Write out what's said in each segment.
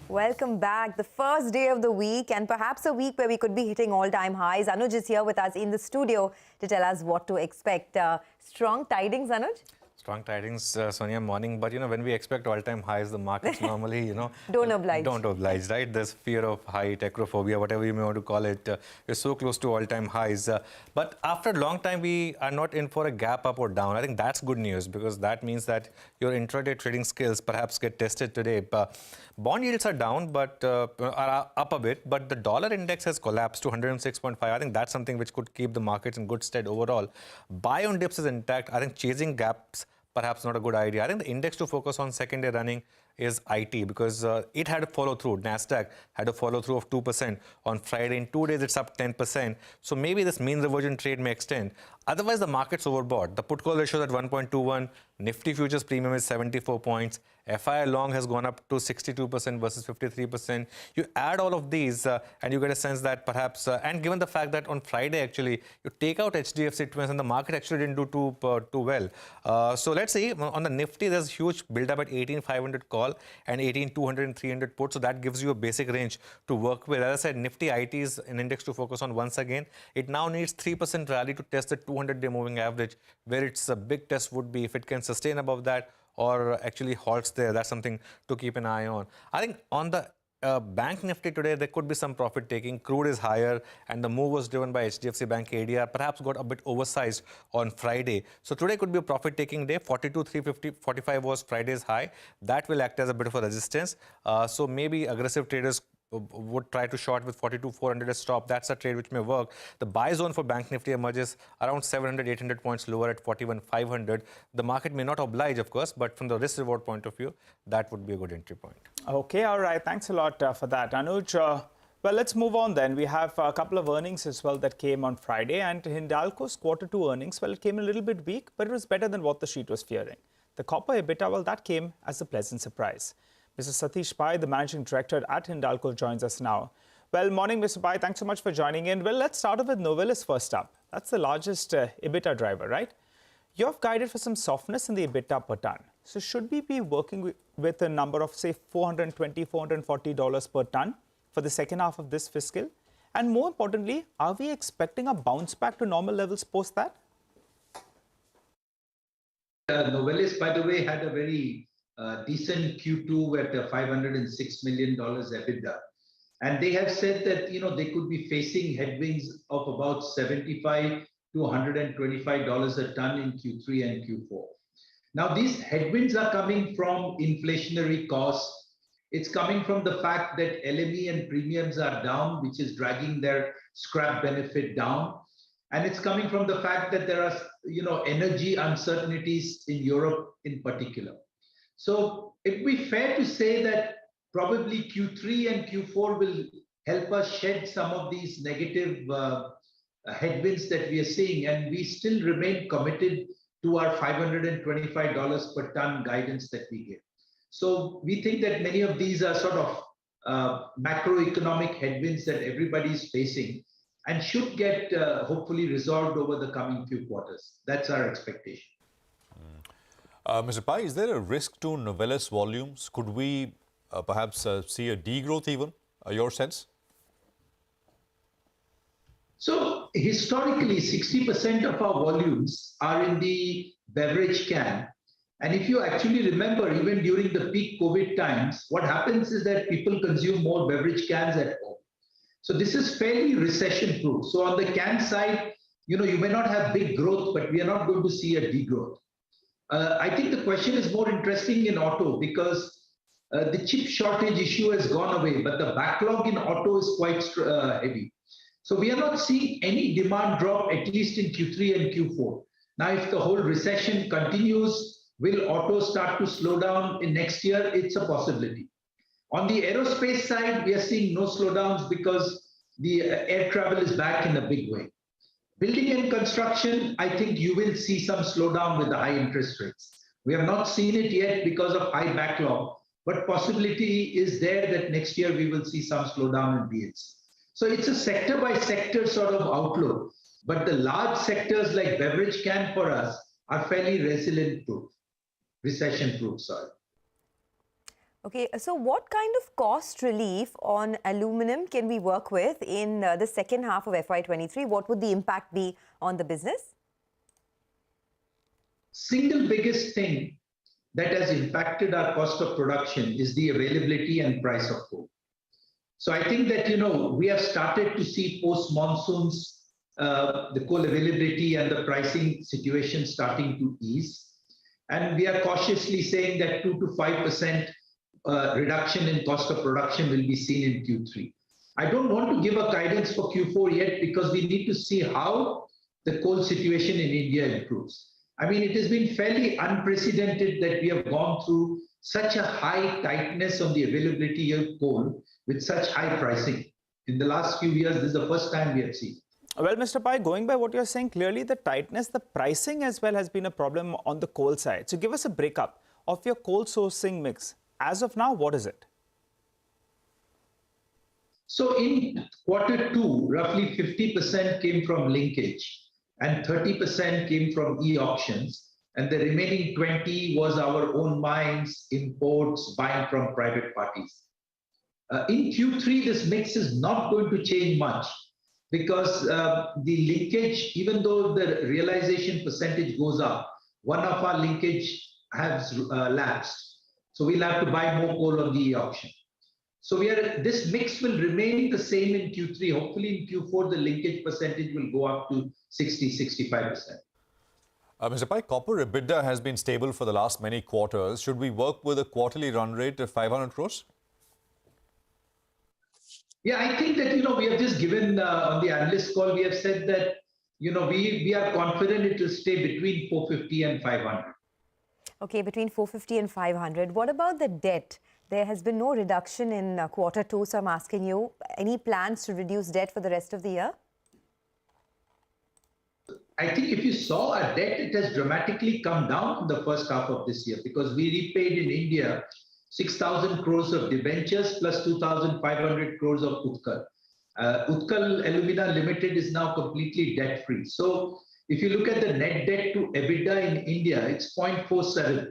Welcome back. The first day of the week and perhaps a week where we could be hitting all-time highs. Anuj is here with us in the studio to tell us what to expect. Strong tidings, Anuj? Strong tidings, Sonia, morning. But, when we expect all-time highs, the markets normally, Don't oblige. Don't oblige, right? There's fear of height, acrophobia, whatever you may want to call it. We're so close to all-time highs. But after a long time, we are not in for a gap up or down. I think that's good news because that means that your intraday trading skills perhaps get tested today. Bond yields are down, but are up a bit. But the dollar index has collapsed to 106.5. I think that's something which could keep the markets in good stead overall. Buy on dips is intact. I think chasing gaps perhaps not a good idea. I think the index to focus on second day running is IT because it had a follow through. NASDAQ had a follow through of 2% on Friday. In 2 days, it's up 10%. So maybe this mean reversion trade may extend. Otherwise, the market's overbought. The put call ratio is at 1.21. Nifty futures premium is 74 points. FI long has gone up to 62% versus 53%. You add all of these and you get a sense that perhaps, and given the fact that on Friday, actually, you take out HDFC Twins and the market actually didn't do too well. So let's see, on the Nifty, there's huge build-up at 18,500 call and 18,200 and 300 put. So that gives you a basic range to work with. As I said, Nifty IT is an index to focus on once again. It now needs 3% rally to test the 200-day moving average, where its a big test would be if it can sustain above that or actually halts there. That's something to keep an eye on. I think on the Bank Nifty today, there could be some profit taking. Crude is higher and the move was driven by HDFC Bank ADR, perhaps got a bit oversized on Friday. So today could be a profit taking day. 42,350.45 was Friday's high. That will act as a bit of a resistance. So maybe aggressive traders would try to short with 42,400 as stop. That's a trade which may work. The buy zone for Bank Nifty emerges around 700, 800 points lower at 41,500. The market may not oblige, of course, but from the risk reward point of view, that would be a good entry point. Okay, all right. Thanks a lot for that, Anuj. Well, let's move on then. We have a couple of earnings as well that came on Friday, and Hindalco's Q2 earnings, well, it came a little bit weak, but it was better than what the street was fearing. The copper EBITDA, well, that came as a pleasant surprise. Mr. Satish Pai, the Managing Director at Hindalco, joins us now. Well, morning, Mr. Pai. Thanks so much for joining in. Well, let's start off with Novelis first up. That's the largest EBITDA driver, right? You've guided for some softness in the EBITDA per ton. So should we be working with a number of, say, $420, $440 per ton for the second half of this fiscal? And more importantly, are we expecting a bounce back to normal levels post that? Novelis, by the way, had a very decent Q2 at $506 million EBITDA. And they have said that, they could be facing headwinds of about $75 to $125 a ton in Q3 and Q4. Now, these headwinds are coming from inflationary costs. It's coming from the fact that LME and premiums are down, which is dragging their scrap benefit down. And it's coming from the fact that there are, energy uncertainties in Europe in particular. So it would be fair to say that probably Q3 and Q4 will help us shed some of these negative headwinds that we are seeing. And we still remain committed to our $525 per ton guidance that we give. So we think that many of these are sort of macroeconomic headwinds that everybody's facing and should get hopefully resolved over the coming few quarters. That's our expectation. Mr. Pai, is there a risk to Novelis volumes? Could we perhaps see a degrowth even, your sense? So historically, 60% of our volumes are in the beverage can. And if you actually remember, even during the peak COVID times, what happens is that people consume more beverage cans at home. So this is fairly recession-proof. So on the can side, you may not have big growth, but we are not going to see a degrowth. I think the question is more interesting in auto because the chip shortage issue has gone away, but the backlog in auto is quite heavy. So we are not seeing any demand drop, at least in Q3 and Q4. Now, if the whole recession continues, will auto start to slow down in next year? It's a possibility. On the aerospace side, we are seeing no slowdowns because the air travel is back in a big way. Building and construction, I think you will see some slowdown with the high interest rates. We have not seen it yet because of high backlog, but possibility is there that next year we will see some slowdown in BS. So it's a sector by sector sort of outlook, but the large sectors like beverage can for us are fairly resilient proof, recession proof, sorry. Okay, so what kind of cost relief on aluminum can we work with in the second half of FY23? What would the impact be on the business? Single biggest thing that has impacted our cost of production is the availability and price of coal. So I think that, we have started to see post-monsoons, the coal availability and the pricing situation starting to ease. And we are cautiously saying that 2 to 5% reduction in cost of production will be seen in Q3. I don't want to give a guidance for Q4 yet because we need to see how the coal situation in India improves. I mean, it has been fairly unprecedented that we have gone through such a high tightness on the availability of coal with such high pricing. In the last few years, this is the first time we have seen. Well, Mr. Pai, going by what you're saying, clearly the tightness, the pricing as well has been a problem on the coal side. So give us a breakup of your coal sourcing mix. As of now, what is it? So in Q2, roughly 50% came from linkage and 30% came from e-auctions. And the remaining 20 was our own mines, imports, buying from private parties. In Q3, this mix is not going to change much because the linkage, even though the realization percentage goes up, one of our linkage has lapsed. So we'll have to buy more coal on the auction. So this mix will remain the same in Q3. Hopefully in Q4, the linkage percentage will go up to 60-65%. Mr. Pai, copper EBITDA has been stable for the last many quarters. Should we work with a quarterly run rate of 500 crores? Yeah, I think that, we have just given on the analyst call, we have said that, we are confident it will stay between 450 and 500. Okay, between 450 and 500. What about the debt? There has been no reduction in Q2, so I'm asking you, any plans to reduce debt for the rest of the year? I think if you saw our debt, it has dramatically come down in the first half of this year because we repaid in India 6,000 crores of debentures plus 2,500 crores of Utkal. Utkal Alumina Limited is now completely debt-free. So if you look at the net debt to EBITDA in India, it's 0.47.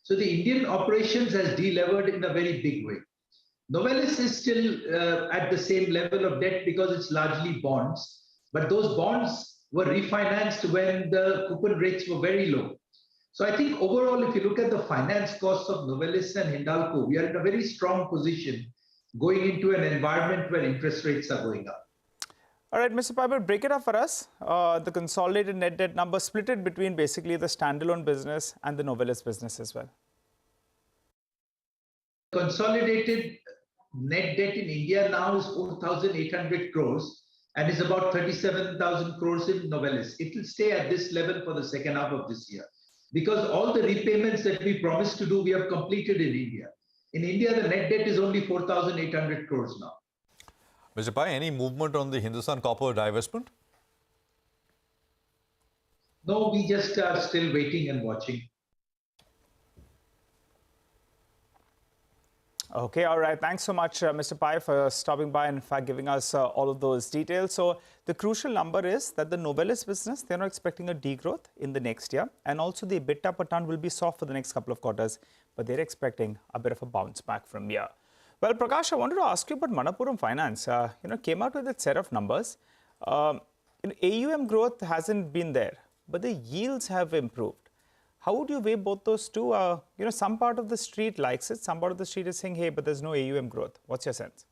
So the Indian operations has delevered in a very big way. Novelis is still at the same level of debt because it's largely bonds, but those bonds were refinanced when the coupon rates were very low. So I think overall, if you look at the finance costs of Novelis and Hindalco, we are in a very strong position going into an environment where interest rates are going up. All right, Mr. Piper, break it up for us. The consolidated net debt number, split it between basically the standalone business and the Novelis business as well. Consolidated net debt in India now is 4,800 crores and is about 37,000 crores in Novelis. It will stay at this level for the second half of this year because all the repayments that we promised to do, we have completed in India. In India, the net debt is only 4,800 crores now. Mr. Pai, any movement on the Hindustan Copper divestment? No, we just are still waiting and watching. Okay, all right. Thanks so much, Mr. Pai, for stopping by and in fact giving us all of those details. So the crucial number is that the Novelis business, they're not expecting a degrowth in the next year. And also the EBITDA per ton will be soft for the next couple of quarters, but they're expecting a bit of a bounce back from here. Well, Prakash, I wanted to ask you about Manappuram Finance. Came out with a set of numbers. AUM growth hasn't been there, but the yields have improved. How would you weigh both those two? Some part of the street likes it. Some part of the street is saying, hey, but there's no AUM growth. What's your sense?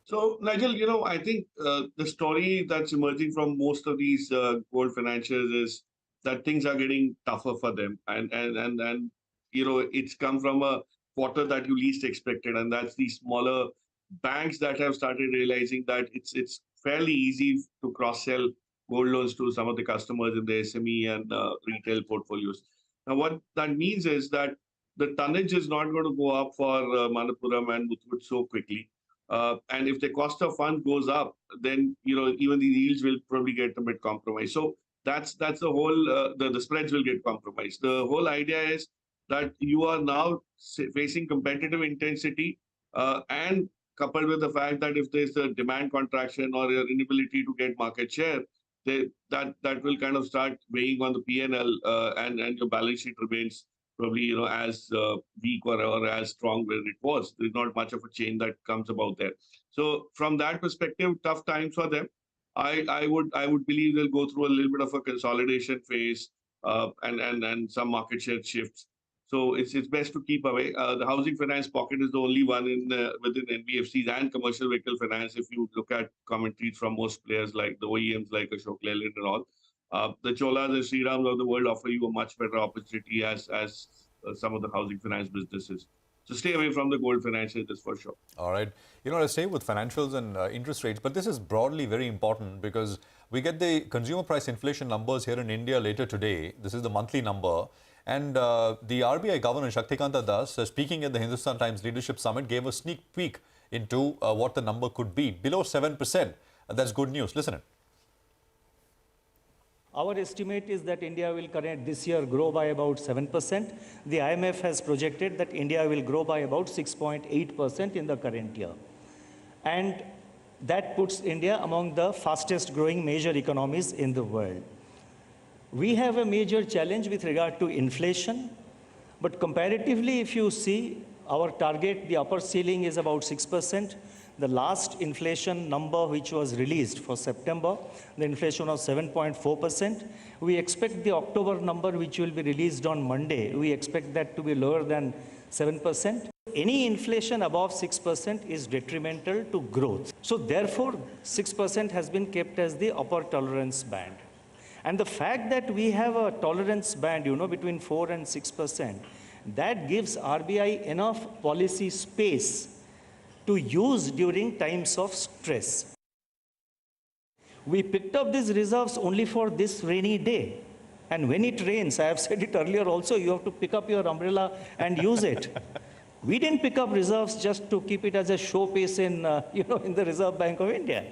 So, Nigel, I think the story that's emerging from most of these gold financiers is that things are getting tougher for them. And it's come from a quarter that you least expected. And that's the smaller banks that have started realizing that it's fairly easy to cross-sell gold loans to some of the customers in the SME and retail portfolios. Now, what that means is that the tonnage is not going to go up for Manappuram and Muthoot so quickly. And if the cost of funds goes up, then even the yields will probably get a bit compromised. So that's the whole, the spreads will get compromised. The whole idea is that you are now facing competitive intensity and coupled with the fact that if there's a demand contraction or your inability to get market share, that will kind of start weighing on the P&L and your balance sheet remains probably as weak or as strong where it was. There's not much of a change that comes about there. So from that perspective, tough times for them. I would believe they'll go through a little bit of a consolidation phase and some market share shifts. So it's best to keep away. The housing finance pocket is the only one in within NBFCs and commercial vehicle finance. If you look at commentaries from most players like the OEMs like Ashok Leyland and all, the Cholas and Srirams of the world offer you a much better opportunity as some of the housing finance businesses. So stay away from the gold financials, just for sure. All right. Let's stay with financials and interest rates, but this is broadly very important because we get the consumer price inflation numbers here in India later today. This is the monthly number. And the RBI Governor, Shaktikanta Das, speaking at the Hindustan Times Leadership Summit, gave a sneak peek into what the number could be. Below 7%. That's good news. Listen in. Our estimate is that India will this year grow by about 7%. The IMF has projected that India will grow by about 6.8% in the current year. And that puts India among the fastest growing major economies in the world. We have a major challenge with regard to inflation, but comparatively, if you see, our target, the upper ceiling is about 6%. The last inflation number which was released for September, the inflation was 7.4%. We expect the October number which will be released on Monday, we expect that to be lower than 7%. Any inflation above 6% is detrimental to growth. So therefore, 6% has been kept as the upper tolerance band. And the fact that we have a tolerance band, between 4 and 6%, that gives RBI enough policy space to use during times of stress. We picked up these reserves only for this rainy day. And when it rains, I have said it earlier also, you have to pick up your umbrella and use it. We didn't pick up reserves just to keep it as a showpiece in the Reserve Bank of India.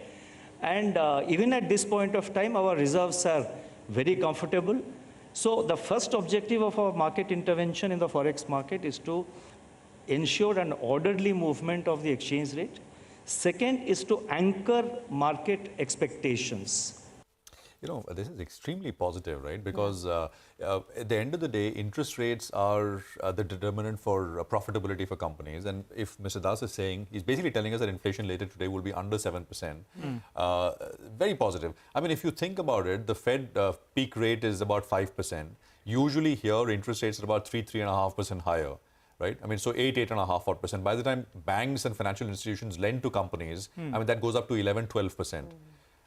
And even at this point of time, our reserves are very comfortable. So the first objective of our market intervention in the forex market is to ensure an orderly movement of the exchange rate. Second is to anchor market expectations. This is extremely positive, right? Because at the end of the day, interest rates are the determinant for profitability for companies. And if Mr. Das is saying, he's basically telling us that inflation later today will be under 7%. Very positive. I mean, if you think about it, the Fed peak rate is about 5%. Usually here, interest rates are about 3.5% higher. Right? I mean, so 8.5%. By the time banks and financial institutions lend to companies, I mean, that goes up to 11-12%.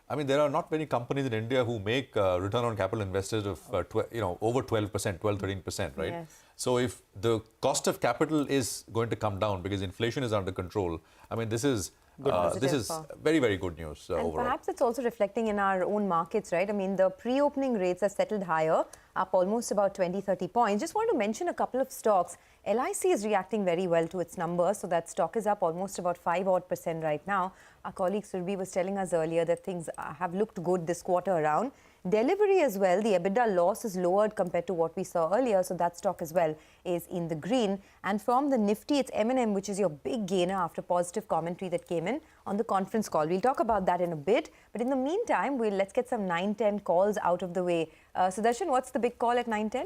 I mean, there are not many companies in India who make return on capital invested of over 12%, 12-13%, right? Yes. So if the cost of capital is going to come down because inflation is under control, I mean, this is very, very good news overall. Perhaps it's also reflecting in our own markets, right? I mean, the pre-opening rates are settled higher, up almost about 20-30 points. Just want to mention a couple of stocks. LIC is reacting very well to its numbers, so that stock is up almost about 5% right now. Our colleague Surbi was telling us earlier that things have looked good this quarter around. Delivery as well, the EBITDA loss is lowered compared to what we saw earlier, so that stock as well is in the green. And from the Nifty, it's M&M, which is your big gainer after positive commentary that came in on the conference call. We'll talk about that in a bit, but in the meantime, let's get some 9-10 calls out of the way. Sudarshan, what's the big call at 9-10?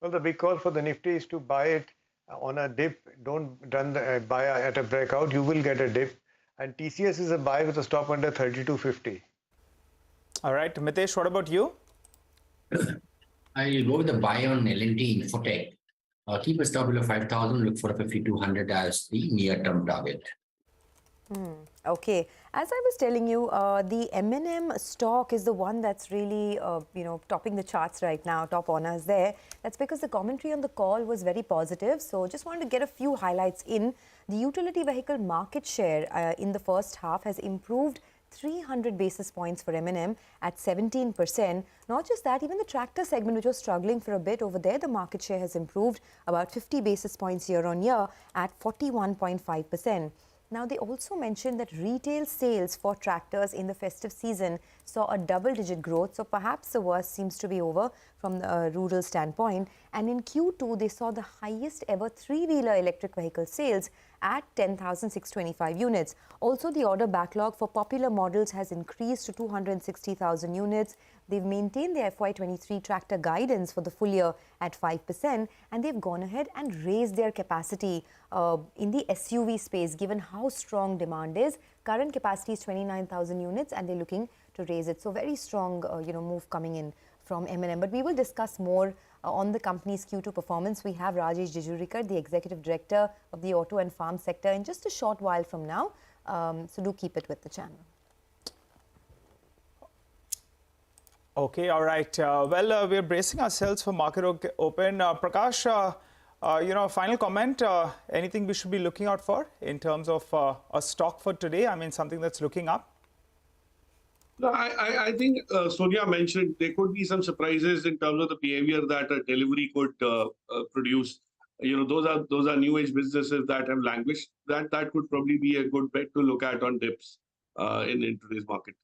Well, the big call for the Nifty is to buy it on a dip. Don't buy at a breakout. You will get a dip. And TCS is a buy with a stop under 32.50. All right, Mitesh, what about you? I'll go with the buy on L&T Infotech. Keep a stop below 5,000. Look for a 5,200 as the near-term target. Okay. As I was telling you, the M&M stock is the one that's really, topping the charts right now, top honors there. That's because the commentary on the call was very positive. So just wanted to get a few highlights in. The utility vehicle market share in the first half has improved 300 basis points for M&M at 17%. Not just that, even the tractor segment, which was struggling for a bit over there, the market share has improved about 50 basis points year on year at 41.5%. Now, they also mentioned that retail sales for tractors in the festive season saw a double-digit growth. So perhaps the worst seems to be over from the rural standpoint. And in Q2, they saw the highest ever three-wheeler electric vehicle sales at 10,625 units. Also, the order backlog for popular models has increased to 260,000 units. They've maintained their FY23 tractor guidance for the full year at 5%, and they've gone ahead and raised their capacity in the SUV space, given how strong demand is. Current capacity is 29,000 units, and they're looking to raise it. So very strong, move coming in from M&M. But we will discuss more on the company's Q2 performance. We have Rajesh Jejurikar, the Executive Director of the Auto and Farm sector, in just a short while from now. So do keep it with the channel. Okay, all right. We're bracing ourselves for market open. Prakash, final comment, anything we should be looking out for in terms of a stock for today? I mean, something that's looking up? No, I think Sonia mentioned there could be some surprises in terms of the behavior that a delivery could produce. Those are new age businesses that have languished. That could probably be a good bet to look at on dips in today's market.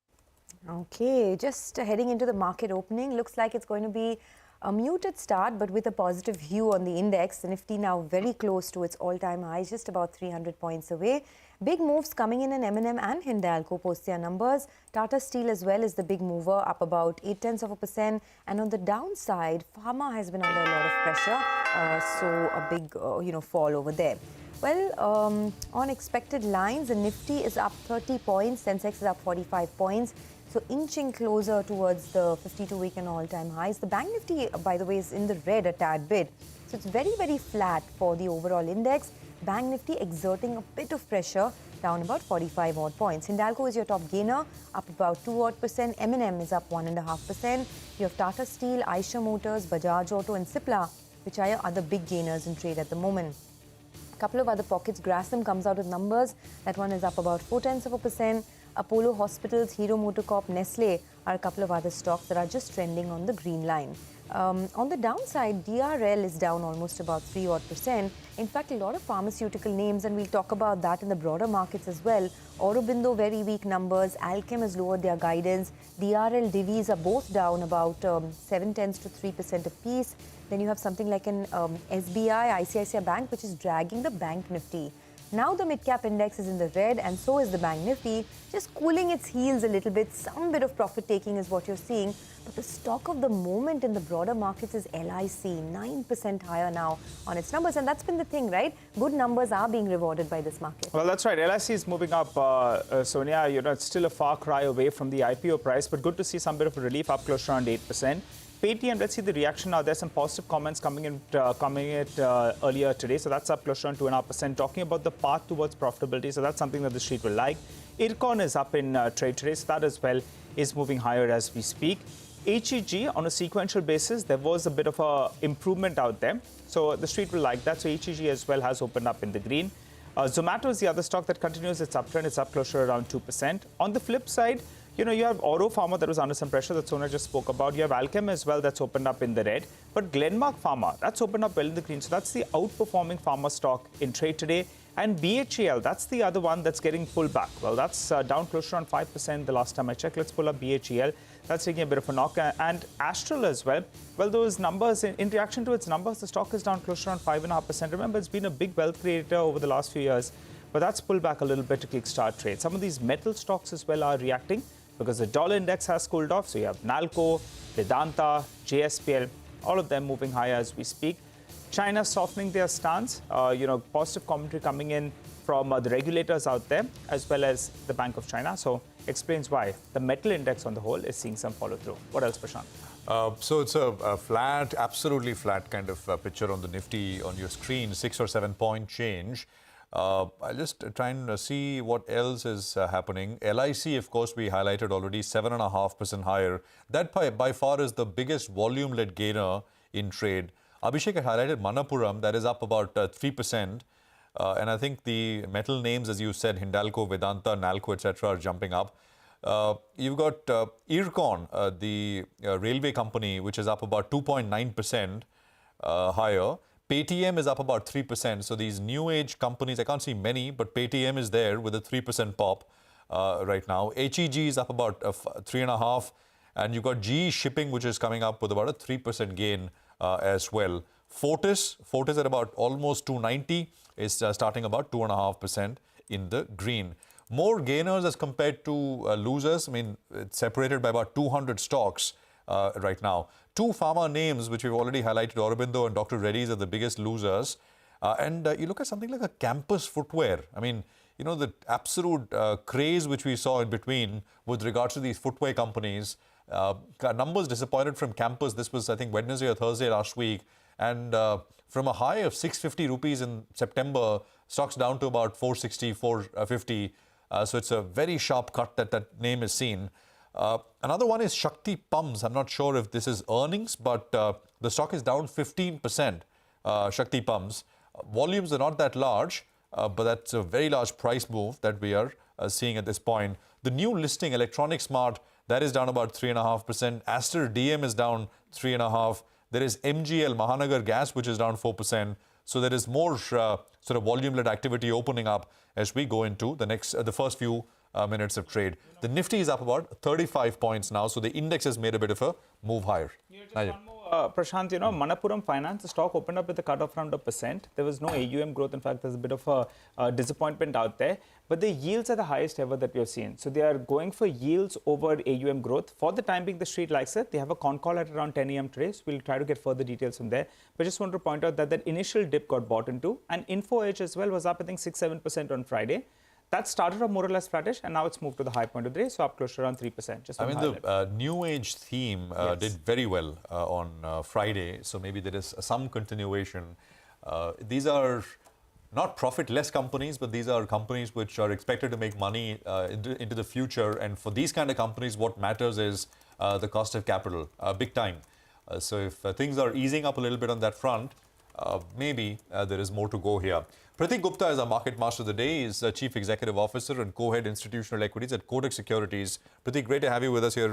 Okay, just heading into the market opening, looks like it's going to be a muted start, but with a positive view on the index. The Nifty now very close to its all-time highs, just about 300 points away. Big moves coming in M&M and Hindalco post their numbers. Tata Steel as well is the big mover, up about 0.8%. And on the downside, Pharma has been under a lot of pressure, so a big fall over there. Well, on expected lines, the Nifty is up 30 points, Sensex is up 45 points. So inching closer towards the 52-week and all-time highs. The Bank Nifty, by the way, is in the red a tad bit. So it's very, very flat for the overall index. Bank Nifty exerting a bit of pressure, down about 45 odd points. Hindalco is your top gainer, up about 2 odd %. M&M is up 1.5%. You have Tata Steel, Eicher Motors, Bajaj Auto and Cipla, which are your other big gainers in trade at the moment. A couple of other pockets. Grasim comes out with numbers. That one is up about 0.4%. Apollo Hospitals, Hero MotoCorp, Nestle are a couple of other stocks that are just trending on the green line. On the downside, DRL is down almost about 3 odd %. In fact, a lot of pharmaceutical names, and we'll talk about that in the broader markets as well. Aurobindo, very weak numbers. Alchem has lowered their guidance. DRL, Divi's are both down about 0.7 to 3% apiece. Then you have something like an SBI, ICICI Bank, which is dragging the Bank Nifty. Now the mid-cap index is in the red, and so is the Bank Nifty, just cooling its heels a little bit. Some bit of profit taking is what you're seeing. But the stock of the moment in the broader markets is LIC, 9% higher now on its numbers. And that's been the thing, right? Good numbers are being rewarded by this market. Well, that's right. LIC is moving up, Sonia. It's still a far cry away from the IPO price, but good to see some bit of a relief, up close around 8%. Paytm, let's see the reaction now. There's some positive comments coming in earlier today. So that's up close to around 2.5%, talking about the path towards profitability. So that's something that the street will like. Ircon is up in trade today. So that as well is moving higher as we speak. HEG, on a sequential basis, there was a bit of a improvement out there. So the street will like that. So HEG as well has opened up in the green. Zomato is the other stock that continues its uptrend. It's up closer around 2%. On the flip side, you have Oro Pharma that was under some pressure that Sonia just spoke about. You have Alchem as well that's opened up in the red. But Glenmark Pharma, that's opened up well in the green. So that's the outperforming pharma stock in trade today. And BHEL, that's the other one that's getting pulled back. Well, that's down close to around 5% the last time I checked. Let's pull up BHEL. That's taking a bit of a knock. And Astral as well. Well, those numbers, in reaction to its numbers, the stock is down close to around 5.5%. Remember, it's been a big wealth creator over the last few years. But that's pulled back a little bit to kickstart trade. Some of these metal stocks as well are reacting, because the dollar index has cooled off. So you have Nalco, Vedanta, JSPL, all of them moving higher as we speak. China softening their stance, positive commentary coming in from the regulators out there, as well as the Bank of China. So explains why the metal index on the whole is seeing some follow through. What else, Prashant? So it's a flat, absolutely flat kind of picture on the Nifty on your screen, 6 or 7 point change. I'll just try and see what else is happening. LIC, of course, we highlighted already, 7.5% higher. That by far is the biggest volume-led gainer in trade. Abhishek had highlighted Manappuram, that is up about 3%. And I think the metal names, as you said, Hindalco, Vedanta, Nalco, etc., are jumping up. You've got Ircon, the railway company, which is up about 2.9% higher. Paytm is up about 3%. So these new age companies, I can't see many, but Paytm is there with a 3% pop right now. HEG is up about 3.5%. And you've got GE Shipping, which is coming up with about a 3% gain as well. Fortis at about almost 290 is starting about 2.5% in the green. More gainers as compared to losers. I mean, it's separated by about 200 stocks right now. Two pharma names, which we've already highlighted, Aurobindo and Dr. Reddy's, are the biggest losers. And you look at something like a Campus Footwear. I mean, you know, the absolute craze which we saw in between with regards to these footwear companies. Numbers disappointed from Campus. This was, I think, Wednesday or Thursday last week. And from a high of 650 rupees in September, stocks down to about 460, 450. So it's a very sharp cut that name is seen. Another one is Shakti Pumps. I'm not sure if this is earnings, but the stock is down 15%, Shakti Pumps. Volumes are not that large, but that's a very large price move that we are seeing at this point. The new listing, Electronic Smart, that is down about 3.5%. Aster DM is down 3.5%. There is MGL, Mahanagar Gas, which is down 4%. So there is more sort of volume-led activity opening up as we go into the first few minutes of trade. The Nifty is up about 35 points now, so the index has made a bit of a move higher. Prashant, you know, Manappuram Finance, the stock opened up with a cut of around 1%. There was no AUM growth. In fact, there's a bit of a disappointment out there. But the yields are the highest ever that we have seen. So they are going for yields over AUM growth. For the time being, the street likes it. They have a con call at around 10 a.m. today. So we'll try to get further details from there. But just want to point out that that initial dip got bought into. And Info Edge as well was up, I think, 6-7% on Friday. That started off more or less flattish, and now it's moved to the high point of the day, so up close to around 3%. Just I mean, the New Age theme did very well on Friday, so maybe there is some continuation. These are not profit-less companies, but these are companies which are expected to make money into the future. And for these kind of companies, what matters is the cost of capital, big time. So if things are easing up a little bit on that front, maybe there is more to go here. Pratik Gupta is our market master of the day. He's Chief Executive Officer and Co-Head Institutional Equities at Kotak Securities. Pratik, great to have you with us here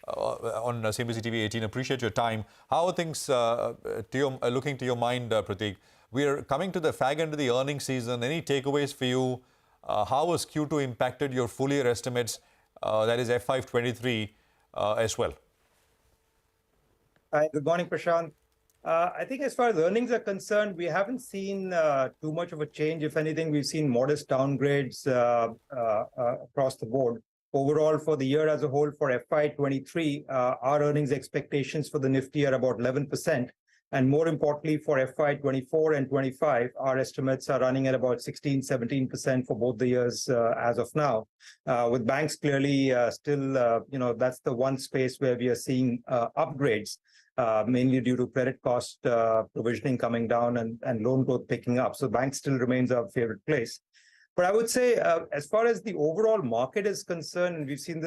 on CNBC-TV18. Appreciate your time. How are things looking to your mind, Pratik? We are coming to the fag end of the earnings season. Any takeaways for you? How has Q2 impacted your full year estimates, that is FY23 as well? Hi, good morning, Prashant. I think as far as earnings are concerned, we haven't seen too much of a change. If anything, we've seen modest downgrades across the board. Overall, for the year as a whole, for FY23, our earnings expectations for the Nifty are about 11%. And more importantly, for FY24 and 25, our estimates are running at about 16-17% for both the years as of now. With banks clearly still, that's the one space where we are seeing upgrades. Mainly due to credit cost provisioning coming down and loan growth picking up. So bank still remains our favorite place. But I would say as far as the overall market is concerned, and we're seeing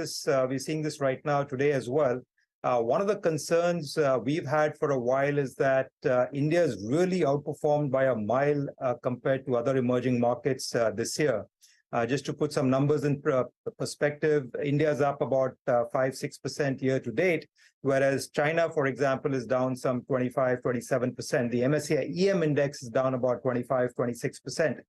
this right now today as well, one of the concerns we've had for a while is that India is really outperformed by a mile compared to other emerging markets this year. Just to put some numbers in perspective, India is up about 5-6% year to date, whereas China, for example, is down some 25-27%. The MSCI EM index is down about 25-26%.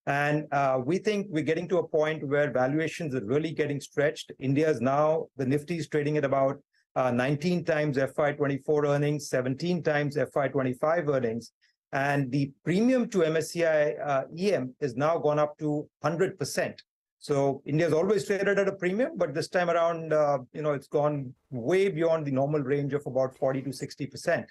And we think we're getting to a point where valuations are really getting stretched. India is now, the Nifty is trading at about 19 times FY24 earnings, 17 times FY25 earnings. And the premium to MSCI EM is now gone up to 100%. So India has always traded at a premium, but this time around, it's gone way beyond the normal range of about 40 to 60%.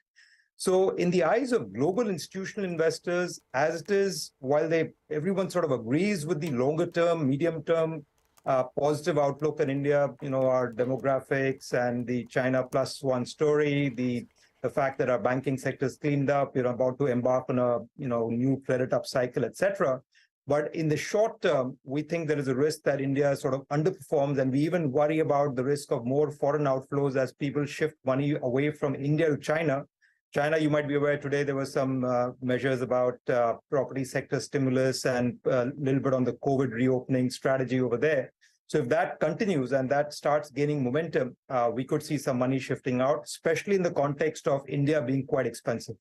So in the eyes of global institutional investors, as it is, while everyone sort of agrees with the longer term, medium term positive outlook in India, our demographics and the China plus one story, the fact that our banking sector is cleaned up, we're about to embark on a new credit upcycle, etc. But in the short term, we think there is a risk that India sort of underperforms, and we even worry about the risk of more foreign outflows as people shift money away from India to China. China, you might be aware today, there were some measures about property sector stimulus and a little bit on the COVID reopening strategy over there. So if that continues and that starts gaining momentum, we could see some money shifting out, especially in the context of India being quite expensive.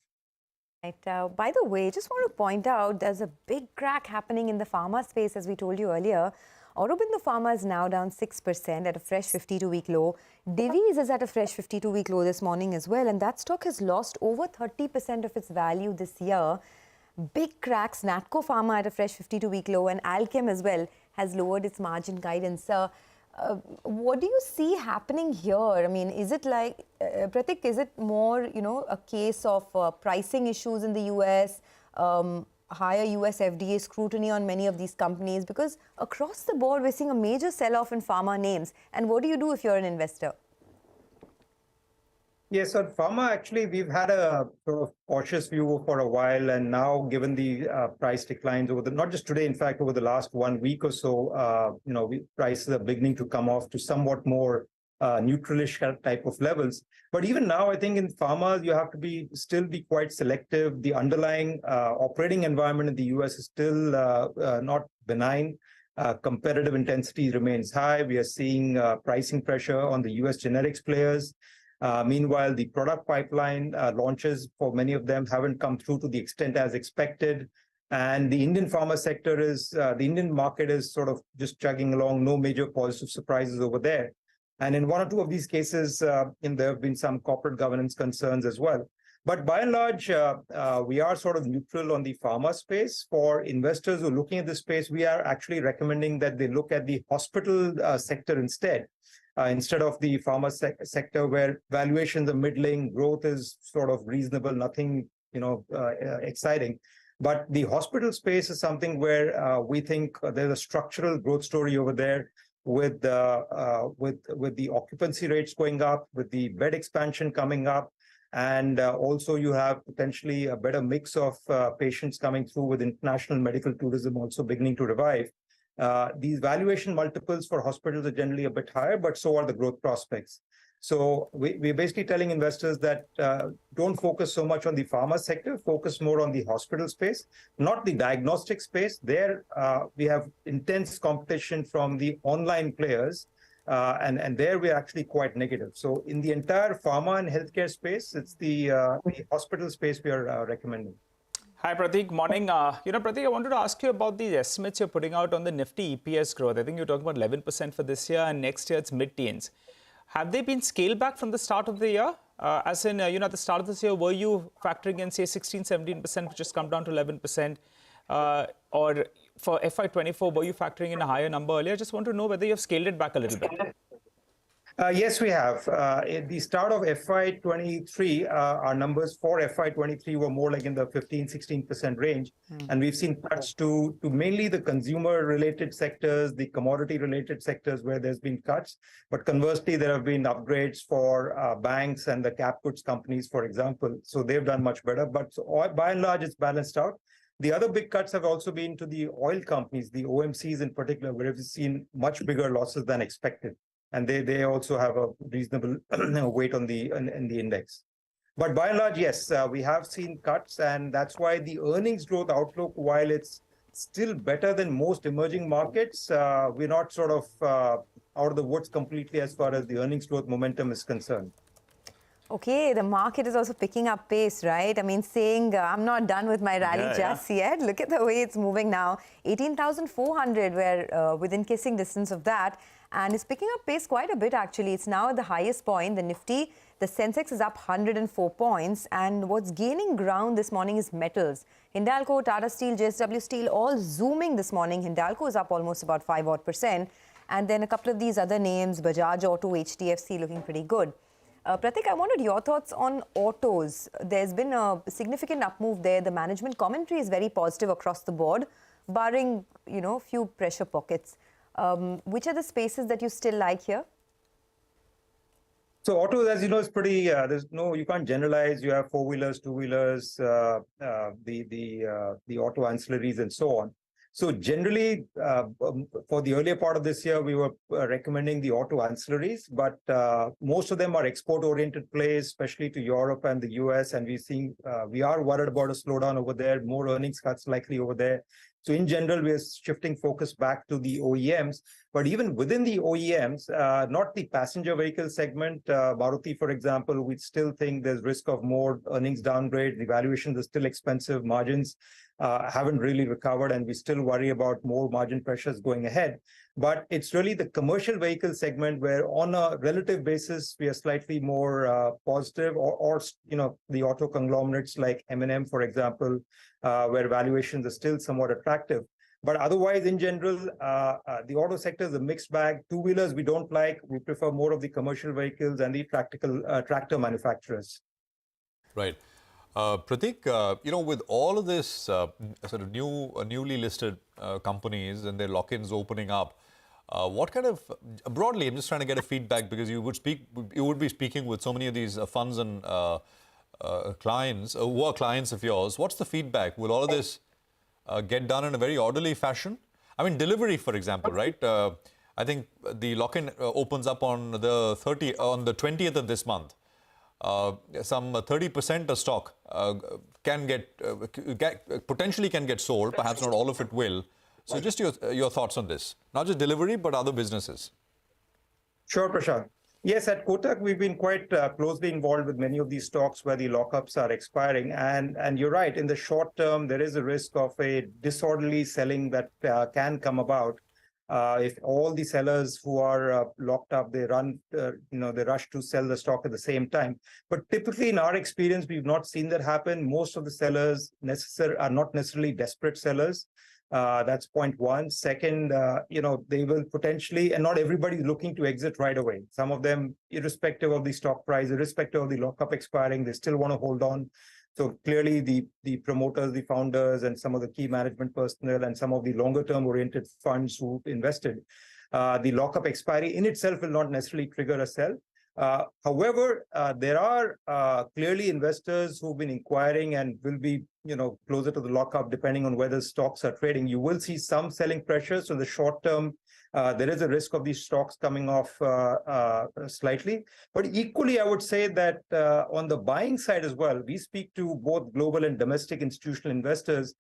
Right. By the way, just want to point out there's a big crack happening in the pharma space, as we told you earlier. Aurobindo Pharma is now down 6% at a fresh 52-week low. Divi's is at a fresh 52-week low this morning as well, and that stock has lost over 30% of its value this year. Big cracks, Natco Pharma at a fresh 52-week low, and Alchem as well has lowered its margin guidance. What do you see happening here? I mean, is it like, Pratik, is it more, a case of pricing issues in the US, higher US FDA scrutiny on many of these companies? Because across the board, we're seeing a major sell-off in pharma names. And what do you do if you're an investor? Yes, on pharma, actually, we've had a sort of cautious view for a while. And now, given the price declines over not just today, in fact, over the last 1 week or so, prices are beginning to come off to somewhat more neutralish type of levels. But even now, I think in pharma, you have to still be quite selective. The underlying operating environment in the US is still not benign. Competitive intensity remains high. We are seeing pricing pressure on the US generics players. Meanwhile, the product pipeline launches for many of them haven't come through to the extent as expected. And the Indian pharma sector the Indian market is sort of just chugging along, no major positive surprises over there. And in one or two of these cases, there have been some corporate governance concerns as well. But by and large, we are sort of neutral on the pharma space. For investors who are looking at this space, we are actually recommending that they look at the hospital sector instead of the pharma sector, where valuations are middling, growth is sort of reasonable, nothing exciting. But the hospital space is something where we think there's a structural growth story over there, with the occupancy rates going up, with the bed expansion coming up, and also you have potentially a better mix of patients coming through, with international medical tourism also beginning to revive. These valuation multiples for hospitals are generally a bit higher, but so are the growth prospects. So we're basically telling investors that don't focus so much on the pharma sector, focus more on the hospital space, not the diagnostic space. There we have intense competition from the online players, and there we're actually quite negative. So in the entire pharma and healthcare space, it's the hospital space we are recommending. Hi, Pratik. Morning. Pratik, I wanted to ask you about the estimates you're putting out on the Nifty EPS growth. I think you're talking about 11% for this year, and next year it's mid-teens. Have they been scaled back from the start of the year? As in, at the start of this year, were you factoring in, say, 16, 17%, which has come down to 11%? Or for FY24, were you factoring in a higher number earlier? I just want to know whether you've scaled it back a little bit. Yes, we have. At the start of FY23, our numbers for FY23 were more like in the 15-16% range. And we've seen cuts to mainly the consumer-related sectors, the commodity-related sectors where there's been cuts. But conversely, there have been upgrades for banks and the cap goods companies, for example. So they've done much better. But by and large, it's balanced out. The other big cuts have also been to the oil companies, the OMCs in particular, where we've seen much bigger losses than expected. And they also have a reasonable weight on in the index. But by and large, yes, we have seen cuts, and that's why the earnings growth outlook, while it's still better than most emerging markets, we're not sort of out of the woods completely as far as the earnings growth momentum is concerned. Okay, the market is also picking up pace, right? I mean, saying I'm not done with my rally just yet. Look at the way it's moving now. 18,400, we're within kissing distance of that. And it's picking up pace quite a bit, actually. It's now at the highest point. The Nifty, the Sensex is up 104 points. And what's gaining ground this morning is metals. Hindalco, Tata Steel, JSW Steel, all zooming this morning. Hindalco is up almost about 5% And then a couple of these other names, Bajaj Auto, HDFC, looking pretty good. Pratik, I wanted your thoughts on autos. There's been a significant up move there. The management commentary is very positive across the board, barring, few pressure pockets. Which are the spaces that you still like here? So autos, as you know, is pretty, you can't generalize. You have four-wheelers, two-wheelers, the auto ancillaries and so on. So generally, for the earlier part of this year, we were recommending the auto ancillaries, but most of them are export-oriented plays, especially to Europe and the US. And we are worried about a slowdown over there, more earnings cuts likely over there. So in general, we are shifting focus back to the OEMs. But even within the OEMs, not the passenger vehicle segment, Maruti, for example, we still think there's risk of more earnings downgrade. The valuations are still expensive. Margins haven't really recovered, and we still worry about more margin pressures going ahead. But it's really the commercial vehicle segment where on a relative basis, we are slightly more positive, or the auto conglomerates like M&M, for example, where valuations are still somewhat attractive. But otherwise, in general, the auto sector is a mixed bag. Two-wheelers we don't like. We prefer more of the commercial vehicles and the tractor manufacturers. Right. Pratik, with all of this sort of newly listed companies and their lock-ins opening up, what kind of, broadly, I'm just trying to get a feedback, because you would be speaking with so many of these funds and clients who are clients of yours. What's the feedback? Will all of this get done in a very orderly fashion? I mean, delivery, for example, right? I think the lock-in opens up on the 20th of this month. Some 30% of stock potentially can get sold. Perhaps not all of it will. So just your thoughts on this, not just delivery, but other businesses. Sure, Prashant. Yes, at Kotak, we've been quite closely involved with many of these stocks where the lockups are expiring. And you're right, in the short term, there is a risk of a disorderly selling that can come about. If all the sellers who are locked up, they rush to sell the stock at the same time. But typically, in our experience, we've not seen that happen. Most of the sellers are not necessarily desperate sellers. That's point one. Second, they will potentially, and not everybody is looking to exit right away. Some of them, irrespective of the stock price, irrespective of the lockup expiring, they still want to hold on. So clearly the promoters, the founders, and some of the key management personnel and some of the longer term oriented funds who invested, the lockup expiry in itself will not necessarily trigger a sell. However, there are clearly investors who've been inquiring and will be closer to the lockup depending on whether stocks are trading. You will see some selling pressure. So in the short term, there is a risk of these stocks coming off slightly. But equally, I would say that on the buying side as well, we speak to both global and domestic institutional investors,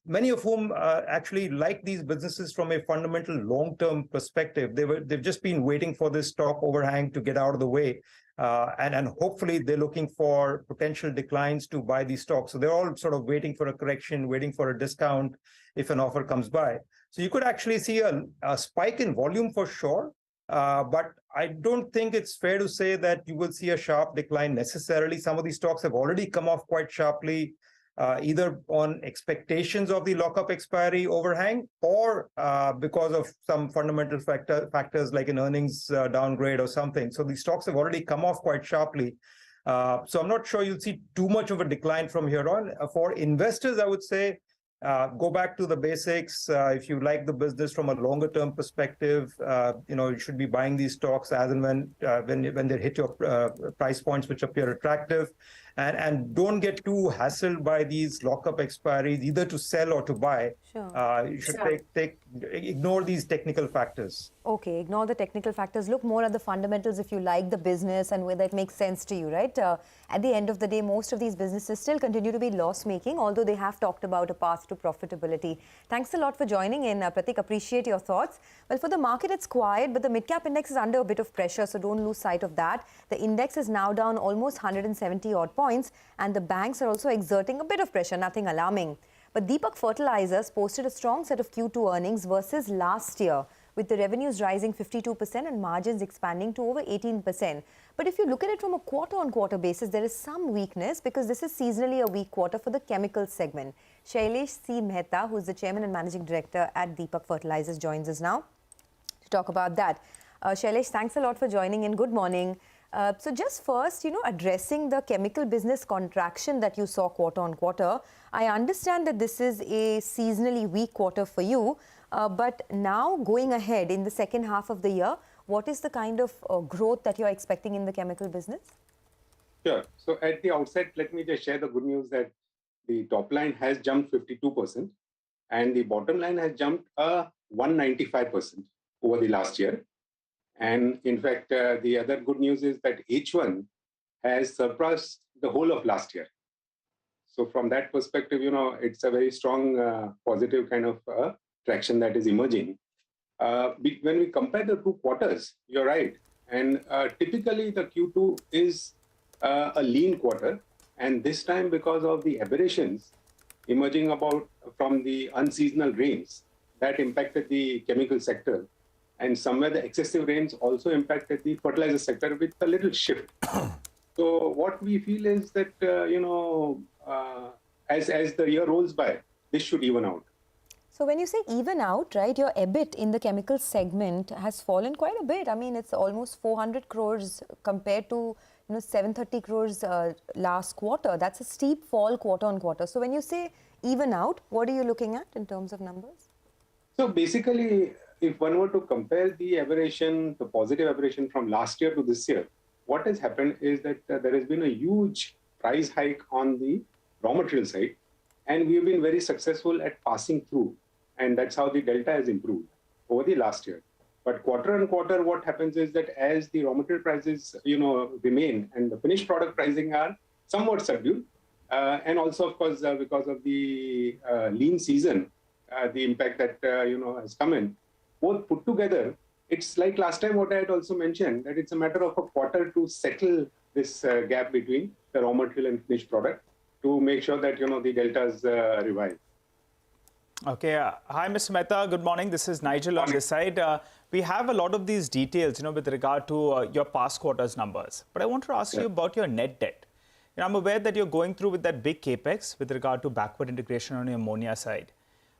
many of whom actually like these businesses from a fundamental long-term perspective. They've just been waiting for this stock overhang to get out of the way. And hopefully they're looking for potential declines to buy these stocks. So they're all sort of waiting for a correction, waiting for a discount if an offer comes by. So you could actually see a spike in volume for sure, but I don't think it's fair to say that you will see a sharp decline necessarily. Some of these stocks have already come off quite sharply, either on expectations of the lockup expiry overhang or because of some fundamental factors like an earnings downgrade or something. So these stocks have already come off quite sharply. So I'm not sure you'll see too much of a decline from here on. For investors, I would say, go back to the basics. If you like the business from a longer term perspective, you should be buying these stocks as and when they hit your price points which appear attractive. And don't get too hassled by these lockup expiries, either to sell or to buy. Sure. You should ignore these technical factors. Okay, ignore the technical factors. Look more at the fundamentals if you like the business and whether it makes sense to you, right? At the end of the day, most of these businesses still continue to be loss-making, although they have talked about a path to profitability. Thanks a lot for joining in, Pratik. Appreciate your thoughts. Well, for the market, it's quiet, but the mid-cap index is under a bit of pressure, so don't lose sight of that. The index is now down almost 170-odd points, and the banks are also exerting a bit of pressure, nothing alarming. But Deepak Fertilizers posted a strong set of Q2 earnings versus last year, with the revenues rising 52% and margins expanding to over 18%. But if you look at it from a quarter-on-quarter basis, there is some weakness because this is seasonally a weak quarter for the chemicals segment. Shailesh C. Mehta, who is the chairman and managing director at Deepak Fertilizers, joins us now to talk about that. Shailesh, thanks a lot for joining in. Good morning. So just first, addressing the chemical business contraction that you saw quarter on quarter, I understand that this is a seasonally weak quarter for you, but now going ahead in the second half of the year, what is the kind of growth that you're expecting in the chemical business? Sure. So at the outset, let me just share the good news that the top line has jumped 52% and the bottom line has jumped 195% over the last year. And in fact, the other good news is that H1 has surpassed the whole of last year. So from that perspective, it's a very strong positive kind of traction that is emerging. When we compare the two quarters, you're right. And typically the Q2 is a lean quarter. And this time, because of the aberrations emerging from the unseasonal rains that impacted the chemical sector. And somewhere the excessive rains also impacted the fertilizer sector with a little shift. So what we feel is that, as the year rolls by, this should even out. So when you say even out, right, your EBIT in the chemical segment has fallen quite a bit. I mean, it's almost 400 crores compared to 730 crores last quarter. That's a steep fall quarter on quarter. So when you say even out, what are you looking at in terms of numbers? So basically, if one were to compare the aberration, the positive aberration from last year to this year, what has happened is that there has been a huge price hike on the raw material side, and we have been very successful at passing through. And that's how the delta has improved over the last year. But quarter on quarter, what happens is that as the raw material prices, remain and the finished product pricing are somewhat subdued, and also, of course, because of the lean season, the impact that, has come in, both put together, it's like last time what I had also mentioned, that it's a matter of a quarter to settle this gap between the raw material and finished product to make sure that, the deltas revive. Okay. Hi, Mr. Mehta. Good morning. This is Nigel on this side. We have a lot of these details, with regard to your past quarters numbers. But I want to ask you about your net debt. I'm aware that you're going through with that big capex with regard to backward integration on your ammonia side.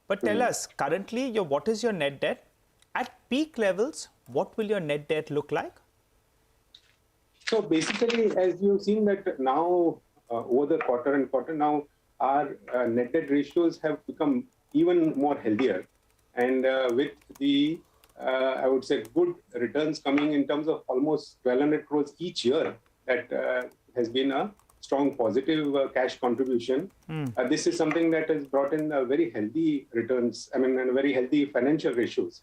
But tell us, currently, what is your net debt? At peak levels, what will your net debt look like? So basically, as you've seen that now, over the quarter and quarter now, our net debt ratios have become even more healthier. And with the, I would say, good returns coming in terms of almost 1,200 crores each year, that has been a strong positive cash contribution. This is something that has brought in very healthy returns, and very healthy financial ratios.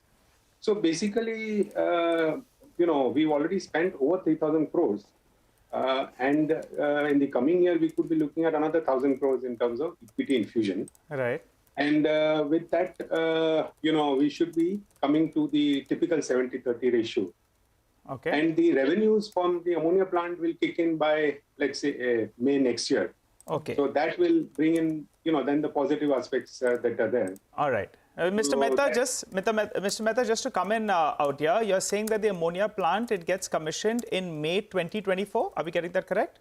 So basically, we've already spent over 3,000 crores. And in the coming year, we could be looking at another 1,000 crores in terms of equity infusion. Right. And with that, we should be coming to the typical 70-30 ratio. Okay. And the revenues from the ammonia plant will kick in by, let's say, May next year. Okay. So that will bring in, then the positive aspects that are there. All right. Mr. Mehta, just to come in out here, you're saying that the ammonia plant, it gets commissioned in May 2024. Are we getting that correct?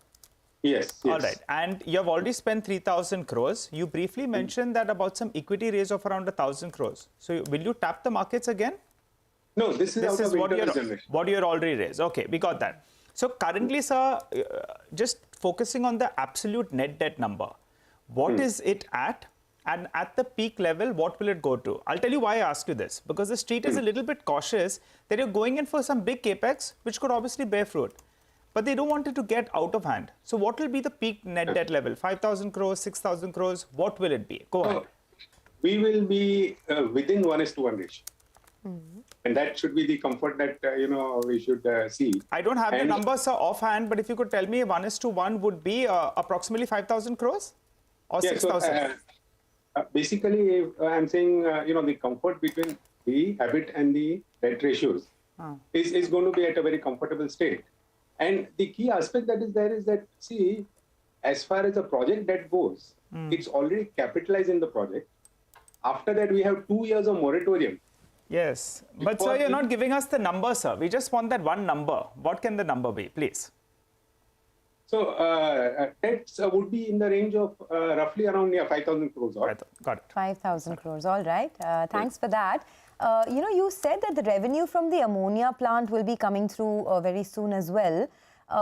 Yes. All right. And you have already spent 3,000 crores. You briefly mentioned that about some equity raise of around 1,000 crores. So will you tap the markets again? No, this is what you're already raised. Okay, we got that. So currently, sir, just focusing on the absolute net debt number, what is it at? And at the peak level, what will it go to? I'll tell you why I ask you this. Because the street is a little bit cautious that you're going in for some big capex, which could obviously bear fruit. But they don't want it to get out of hand. So what will be the peak net debt level? 5,000 crores, 6,000 crores? What will it be? Go ahead. We will be within 1:1 ratio. And that should be the comfort that, we should see. I don't have the numbers offhand, but if you could tell me 1:1 would be approximately 5,000 crores or 6,000? So, basically, I'm saying, the comfort between the EBIT and the debt ratios is going to be at a very comfortable state. And the key aspect that is there is that, see, as far as the project debt goes, it's already capitalized in the project. After that, we have 2 years of moratorium. Yes. But, sir, you're not giving us the number, sir. We just want that one number. What can the number be, please? So, debts would be in the range of roughly around 5,000 crores. Got it. 5,000 crores. All right. Thanks for that. You said that the revenue from the ammonia plant will be coming through very soon as well.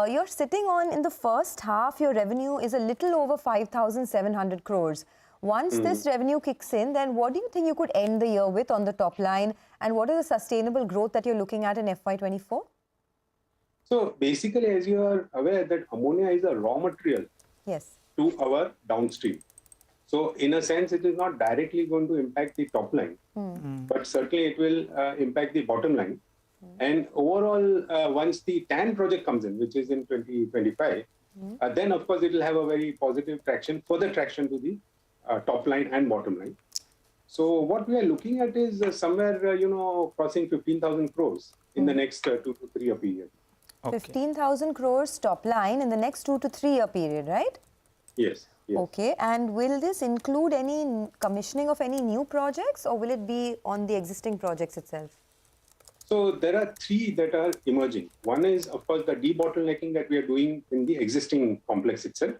You're sitting on, in the first half, your revenue is a little over 5,700 crores. Once this revenue kicks in, then what do you think you could end the year with on the top line? And what is the sustainable growth that you're looking at in FY24? So basically, as you are aware, that ammonia is a raw material to our downstream. So in a sense, it is not directly going to impact the top line, but certainly it will impact the bottom line. And overall, once the TAN project comes in, which is in 2025, then of course it will have a very positive traction, further traction to the top line and bottom line. So what we are looking at is somewhere, crossing 15,000 crores in the next 2 to 3 year period. Okay. 15,000 crores top line in the next 2 to 3 year period, right? Yes. Yes. Okay, and will this include any commissioning of any new projects, or will it be on the existing projects itself? So there are three that are emerging. One is, of course, the debottlenecking that we are doing in the existing complex itself.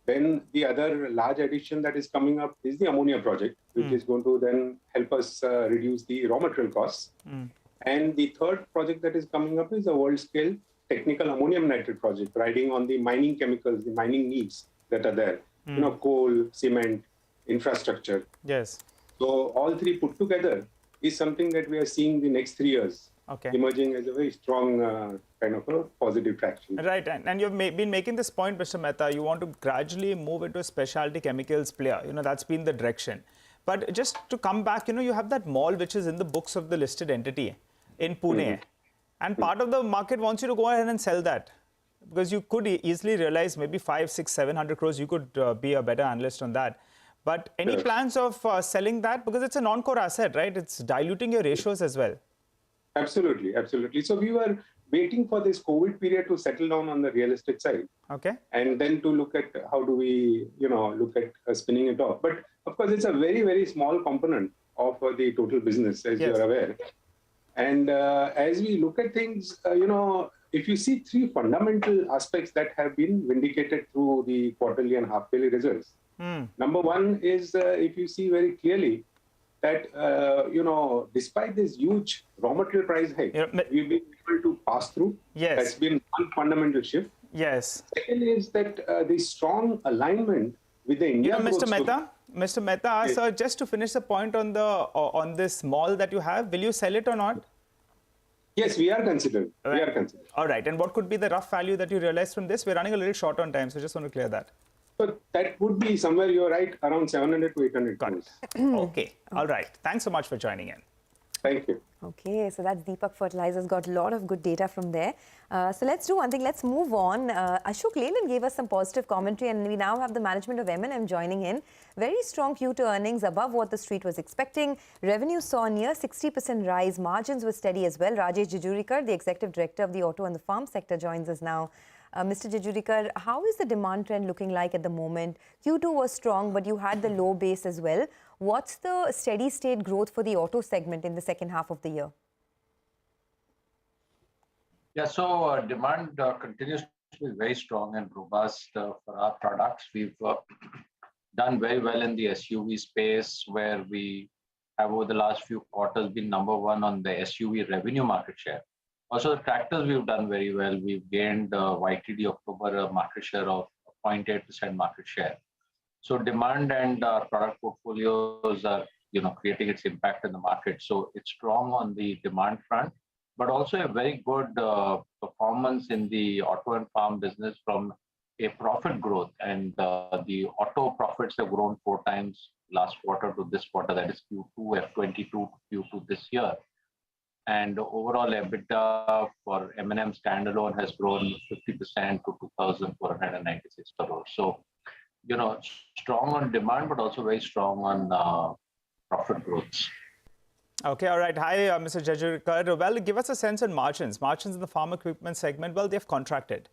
Then the other large addition that is coming up is the ammonia project, which is going to then help us reduce the raw material costs. And the third project that is coming up is a world-scale technical ammonium nitrate project, riding on the mining chemicals, the mining needs that are there. You know, coal, cement, infrastructure. Yes. So all three put together is something that we are seeing the next 3 years emerging as a very strong kind of a positive traction. Right, and you've been making this point, Mr. Mehta, you want to gradually move into a specialty chemicals player. You know, that's been the direction. But just to come back, you know, you have that mall which is in the books of the listed entity in Pune. And part of the market wants you to go ahead and sell that. Because you could easily realize maybe 500, 600, 700 crores, you could be a better analyst on that. But any plans of selling that? Because it's a non-core asset, right? It's diluting your ratios as well. Absolutely, absolutely. So we were waiting for this COVID period to settle down on the real estate side. Okay. And then to look at how do we, you know, look at spinning it off. But of course, it's a very, very small component of the total business, as you are aware. And as we look at things, you know, if you see three fundamental aspects that have been vindicated through the quarterly and half-yearly results. Number one is, if you see very clearly, that, you know, despite this huge raw material price hike, we've been able to pass through. Yes. That's been one fundamental shift. Yes. Second is that the strong alignment with the India. You know, Mr. Mehta, yes. So just to finish the point on the on this mall that you have, will you sell it or not? Yes, we are considering. We are considering. All right. And what could be the rough value that you realize from this? We're running a little short on time, so just want to clear that. So that would be somewhere, you're right, around 700 to 800 crores. Okay. All right. Thanks so much for joining in. Thank you. Okay, so that's Deepak Fertilizers, got a lot of good data from there. So let's do one thing, let's move on. Ashok Leyland gave us some positive commentary, and we now have the management of M&M joining in. Very strong Q2 earnings above what the street was expecting. Revenue saw a near 60% rise. Margins were steady as well. Rajesh Jejurikar, the Executive Director of the Auto and the Farm sector, joins us now. Mr. Jejurikar, how is the demand trend looking like at the moment? Q2 was strong, but you had the low base as well. What's the steady state growth for the auto segment in the second half of the year? Yeah, so demand continues to be very strong and robust for our products. We've done very well in the SUV space, where we have over the last few quarters been number one on the SUV revenue market share. Also, the tractors we've done very well. We've gained YTD October a market share of 0.8% market share. So demand and product portfolios are, you know, creating its impact in the market. So it's strong on the demand front, but also a very good performance in the auto and farm business from a profit growth. And the auto profits have grown 4 times last quarter to this quarter, that is Q2 F22 to Q2 this year. And overall EBITDA for M&M standalone has grown 50% to 2,496 crores. So, you know, strong on demand, but also very strong on profit growth. Okay, all right. Hi, Mr. Jejurikar. Well, give us a sense on margins. Margins in the farm equipment segment, well, they've contracted.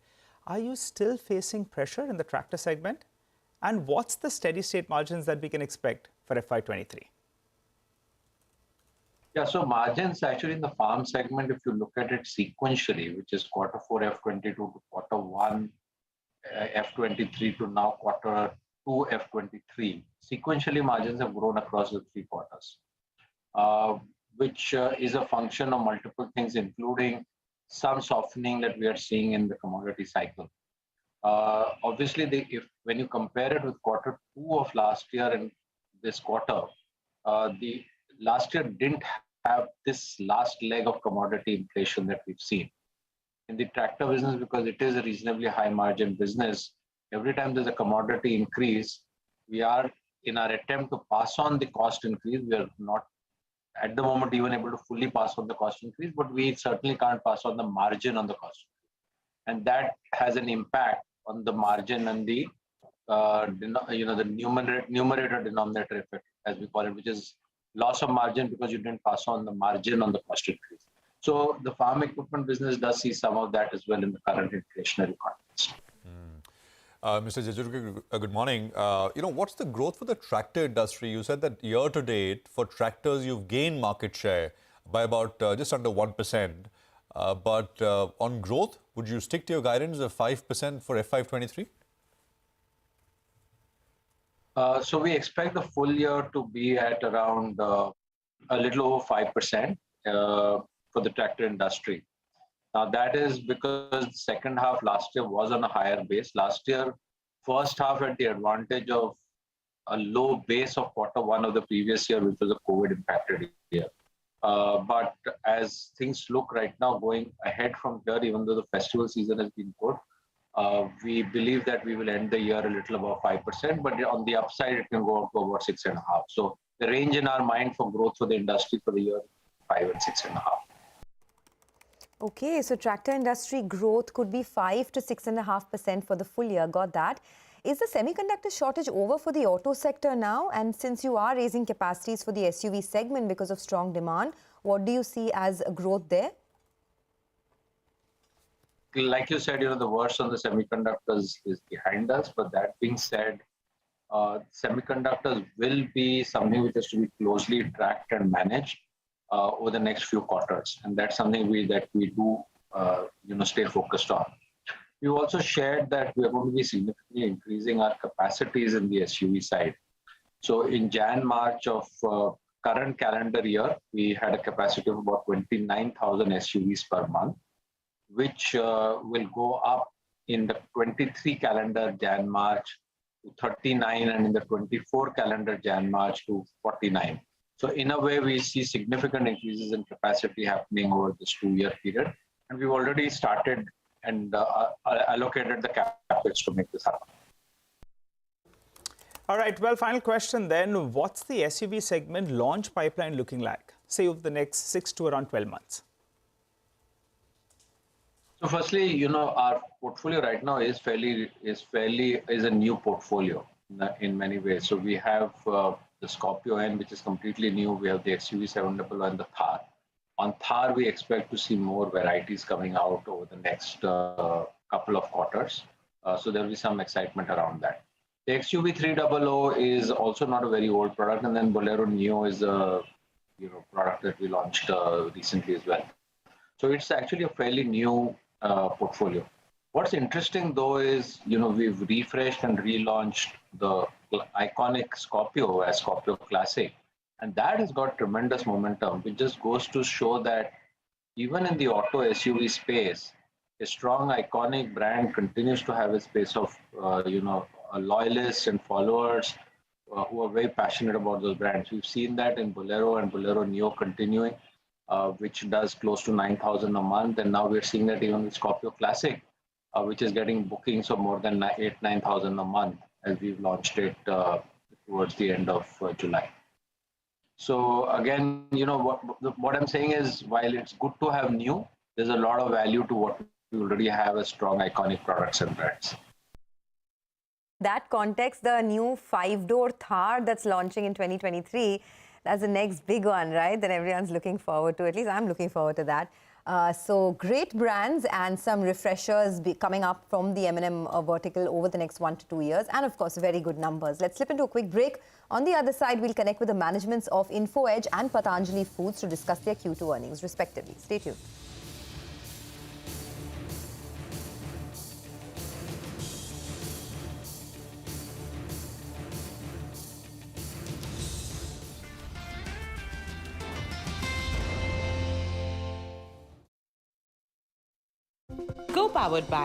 Are you still facing pressure in the tractor segment? And what's the steady state margins that we can expect for FY23? Yeah, so margins actually in the farm segment, if you look at it sequentially, which is quarter 4 F22 to quarter 1 F23 to now quarter 2 F23, sequentially margins have grown across the 3 quarters, which is a function of multiple things, including some softening that we are seeing in the commodity cycle. Obviously, when you compare it with quarter 2 of last year and this quarter, the last year didn't have this last leg of commodity inflation that we've seen. In the tractor business, because it is a reasonably high margin business, every time there's a commodity increase, we are, in our attempt to pass on the cost increase, we are not at the moment even able to fully pass on the cost increase, but we certainly can't pass on the margin on the cost. And that has an impact on the margin and the the numerator denominator effect, as we call it, which is loss of margin because you didn't pass on the margin on the cost increase. So the farm equipment business does see some of that as well in the current inflationary context. Mr. Jejurikar, good morning. What's the growth for the tractor industry? You said that year to date for tractors you've gained market share by about just under 1%. But on growth, would you stick to your guidance of 5% for FY23? So we expect the full year to be at around a little over 5% for the tractor industry. Now that is because the second half last year was on a higher base. Last year, first half had the advantage of a low base of Q1 of the previous year, which was a COVID impacted year. But as things look right now, going ahead from here, even though the festival season has been good, we believe that we will end the year a little above 5%, but on the upside, it can go up to about 6.5%. So the range in our mind for growth for the industry for the year, 5 and 6.5. Okay, so tractor industry growth could be 5 to 6.5% for the full year. Got that. Is the semiconductor shortage over for the auto sector now? And since you are raising capacities for the SUV segment because of strong demand, what do you see as a growth there? Like you said, the worst on the semiconductors is behind us. But that being said, semiconductors will be something which has to be closely tracked and managed over the next few quarters, and that's something we do stay focused on. We also shared that we are going to be significantly increasing our capacities in the SUV side. So in March of current calendar year, we had a capacity of about 29,000 SUVs per month, which will go up in the 23 calendar March to 39, and in the 24 calendar March to 49. So in a way, we see significant increases in capacity happening over this 2-year period. And we've already started and allocated the capex to make this happen. All right, well, final question then. What's the SUV segment launch pipeline looking like, say, over the next 6 to around 12 months? So firstly, our portfolio right now is a new portfolio in many ways. So we have the Scorpio N, which is completely new. We have the XUV 700 and the Thar. On Thar, we expect to see more varieties coming out over the next couple of quarters. So there will be some excitement around that. The XUV 300 is also not a very old product, and then Bolero Neo is a product that we launched recently as well. So it's actually a fairly new portfolio. What's interesting though is, we've refreshed and relaunched the iconic Scorpio as Scorpio Classic. And that has got tremendous momentum, which just goes to show that even in the auto SUV space, a strong iconic brand continues to have a space of, loyalists and followers who are very passionate about those brands. We've seen that in Bolero and Bolero Neo continuing, which does close to 9,000 a month. And now we're seeing that even with Scorpio Classic, which is getting bookings of more than 9,000 a month as we've launched it towards the end of July. So again, what I'm saying is, while it's good to have new, there's a lot of value to what we already have as strong iconic products and brands. That context, the new 5-door Thar that's launching in 2023, that's the next big one, right? That everyone's looking forward to. At least I'm looking forward to that. So great brands and some refreshers coming up from the M&M vertical over the next 1 to 2 years. And of course, very good numbers. Let's slip into a quick break. On the other side, we'll connect with the managements of Info Edge and Patanjali Foods to discuss their Q2 earnings respectively. Stay tuned. Co-powered by